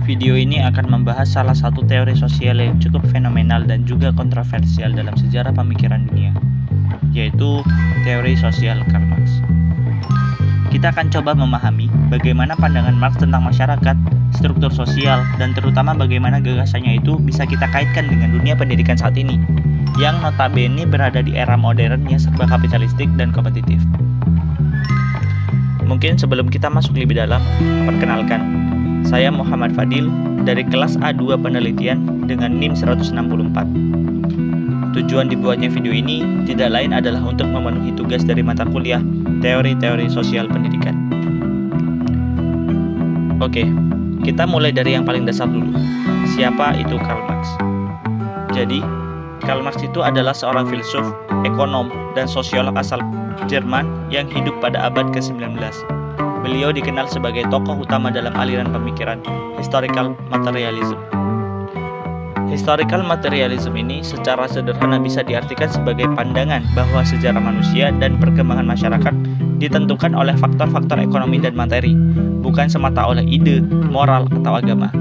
Video ini akan membahas salah satu teori sosial yang cukup fenomenal dan juga kontroversial dalam sejarah pemikiran dunia, yaitu teori sosial Karl Marx. Kita akan coba memahami bagaimana pandangan Marx tentang masyarakat, struktur sosial, dan terutama bagaimana gagasannya itu bisa kita kaitkan dengan dunia pendidikan saat ini, yang notabene berada di era modern yang serba kapitalistik dan kompetitif. Mungkin sebelum kita masuk lebih dalam, perkenalkan, saya Muhammad Fadil dari kelas A2 penelitian dengan NIM 164. Tujuan dibuatnya video ini tidak lain adalah untuk memenuhi tugas dari mata kuliah teori-teori sosial pendidikan. Oke, kita mulai dari yang paling dasar dulu. Siapa itu Karl Marx? Jadi, Karl Marx itu adalah seorang filsuf, ekonom, dan sosiolog asal Jerman yang hidup pada abad ke-19. Beliau dikenal sebagai tokoh utama dalam aliran pemikiran Historical Materialism. Historical Materialism ini secara sederhana bisa diartikan sebagai pandangan bahwa sejarah manusia dan perkembangan masyarakat ditentukan oleh faktor-faktor ekonomi dan materi, bukan semata oleh ide, moral, atau agama.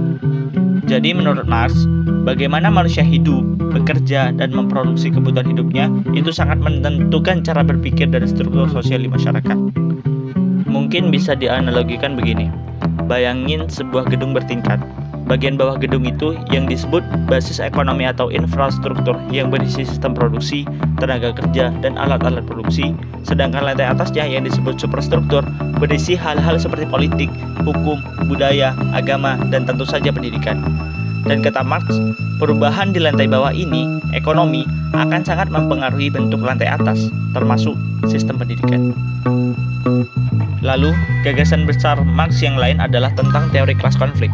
Jadi menurut Marx, bagaimana manusia hidup, bekerja, dan memproduksi kebutuhan hidupnya itu sangat menentukan cara berpikir dan struktur sosial di masyarakat. Mungkin bisa dianalogikan begini. Bayangin sebuah gedung bertingkat. Bagian bawah gedung itu yang disebut basis ekonomi atau infrastruktur yang berisi sistem produksi, tenaga kerja, dan alat-alat produksi. Sedangkan lantai atasnya yang disebut superstruktur berisi hal-hal seperti politik, hukum, budaya, agama, dan tentu saja pendidikan. Dan kata Marx, perubahan di lantai bawah ini, ekonomi, akan sangat mempengaruhi bentuk lantai atas, termasuk sistem pendidikan. Lalu, gagasan besar Marx yang lain adalah tentang teori kelas konflik.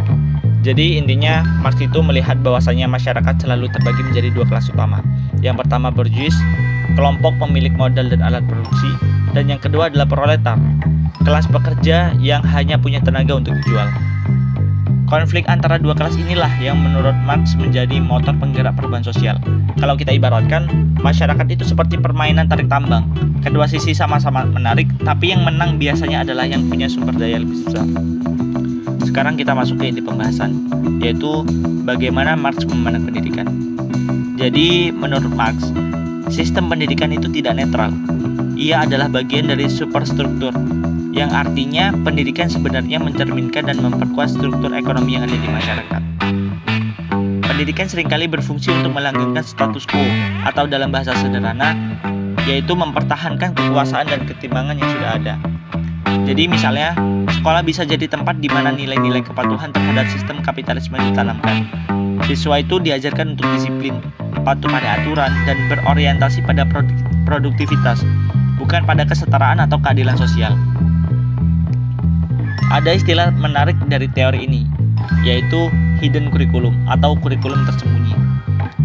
Jadi intinya, Marx itu melihat bahwasanya masyarakat selalu terbagi menjadi dua kelas utama. Yang pertama bourgeois, kelompok pemilik modal dan alat produksi, dan yang kedua adalah proletar, kelas pekerja yang hanya punya tenaga untuk dijual. Konflik antara dua kelas inilah yang menurut Marx menjadi motor penggerak perubahan sosial. Kalau kita ibaratkan, masyarakat itu seperti permainan tarik tambang. Kedua sisi sama-sama menarik, tapi yang menang biasanya adalah yang punya sumber daya lebih besar. Sekarang kita masuk ke inti pembahasan, yaitu bagaimana Marx memandang pendidikan. Jadi, menurut Marx, sistem pendidikan itu tidak netral. Ia adalah bagian dari superstruktur, yang artinya pendidikan sebenarnya mencerminkan dan memperkuat struktur ekonomi yang ada di masyarakat. Pendidikan seringkali berfungsi untuk melanggengkan status quo, atau dalam bahasa sederhana, yaitu mempertahankan kekuasaan dan ketimbangan yang sudah ada. Jadi misalnya, sekolah bisa jadi tempat di mana nilai-nilai kepatuhan terhadap sistem kapitalisme ditanamkan. Siswa itu diajarkan untuk disiplin, patuh pada aturan, dan berorientasi pada produktivitas, bukan pada kesetaraan atau keadilan sosial. Ada istilah menarik dari teori ini, yaitu hidden curriculum atau kurikulum tersembunyi.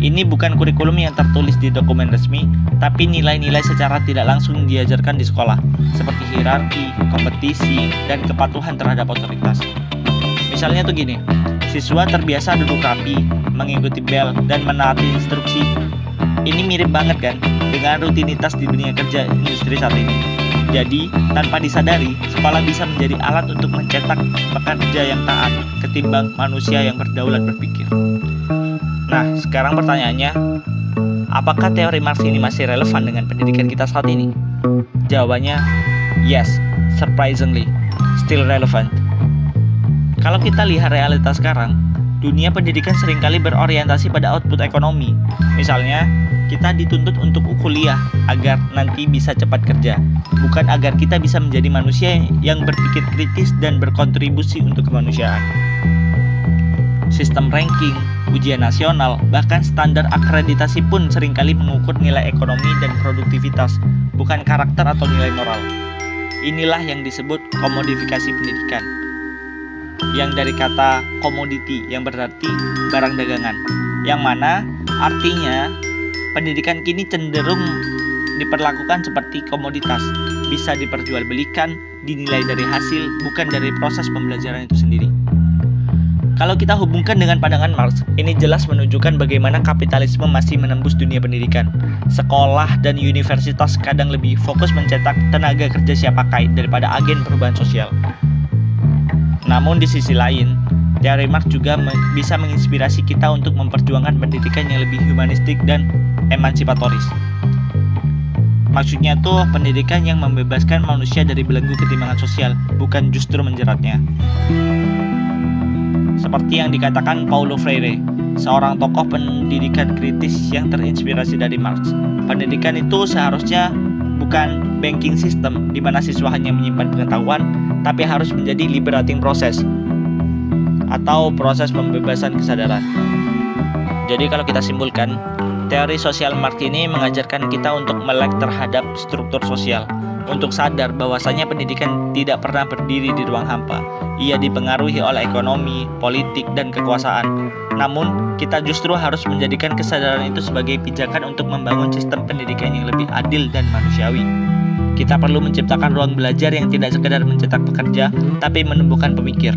Ini bukan kurikulum yang tertulis di dokumen resmi, tapi nilai-nilai secara tidak langsung diajarkan di sekolah, seperti hierarki, kompetisi, dan kepatuhan terhadap otoritas. Misalnya tuh gini, siswa terbiasa duduk rapi, mengikuti bel, dan menaati instruksi. Ini mirip banget kan dengan rutinitas di dunia kerja industri saat ini. Jadi, tanpa disadari, sekolah bisa menjadi alat untuk mencetak pekerja yang taat ketimbang manusia yang berdaulat berpikir. Nah, sekarang pertanyaannya, apakah teori Marx ini masih relevan dengan pendidikan kita saat ini? Jawabannya, yes, surprisingly, still relevant. Kalau kita lihat realitas sekarang, dunia pendidikan seringkali berorientasi pada output ekonomi. Misalnya, kita dituntut untuk kuliah agar nanti bisa cepat kerja, bukan agar kita bisa menjadi manusia yang berpikir kritis dan berkontribusi untuk kemanusiaan. Sistem ranking, ujian nasional, bahkan standar akreditasi pun seringkali mengukur nilai ekonomi dan produktivitas, bukan karakter atau nilai moral. Inilah yang disebut komodifikasi pendidikan, yang dari kata commodity yang berarti barang dagangan, yang mana artinya pendidikan kini cenderung diperlakukan seperti komoditas, bisa diperjualbelikan, dinilai dari hasil, bukan dari proses pembelajaran itu sendiri. Kalau kita hubungkan dengan pandangan Marx, ini jelas menunjukkan bagaimana kapitalisme masih menembus dunia pendidikan. Sekolah dan universitas kadang lebih fokus mencetak tenaga kerja siap pakai daripada agen perubahan sosial. Namun di sisi lain, Teori Marx juga bisa menginspirasi kita untuk memperjuangkan pendidikan yang lebih humanistik dan emansipatoris. Maksudnya tuh pendidikan yang membebaskan manusia dari belenggu ketimpangan sosial, bukan justru menjeratnya. Seperti yang dikatakan Paulo Freire, seorang tokoh pendidikan kritis yang terinspirasi dari Marx. Pendidikan itu seharusnya bukan banking system di mana siswa hanya menyimpan pengetahuan, tapi harus menjadi liberating process atau proses pembebasan kesadaran. Jadi kalau kita simpulkan, teori sosial Marx ini mengajarkan kita untuk melek terhadap struktur sosial, untuk sadar bahwasanya pendidikan tidak pernah berdiri di ruang hampa. Ia dipengaruhi oleh ekonomi, politik, dan kekuasaan. Namun, kita justru harus menjadikan kesadaran itu sebagai pijakan untuk membangun sistem pendidikan yang lebih adil dan manusiawi. Kita perlu menciptakan ruang belajar yang tidak sekedar mencetak pekerja, tapi menumbuhkan pemikir.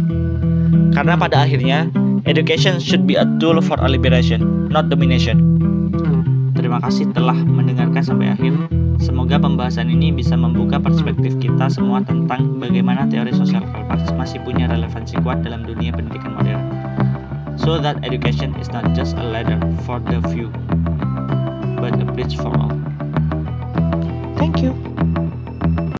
Karena pada akhirnya, education should be a tool for liberation, not domination. Terima kasih telah mendengarkan sampai akhir. Semoga pembahasan ini bisa membuka perspektif kita semua tentang bagaimana teori sosial Karl Marx masih punya relevansi kuat dalam dunia pendidikan modern. So that education is not just a ladder for the few, but a bridge for all. Thank you.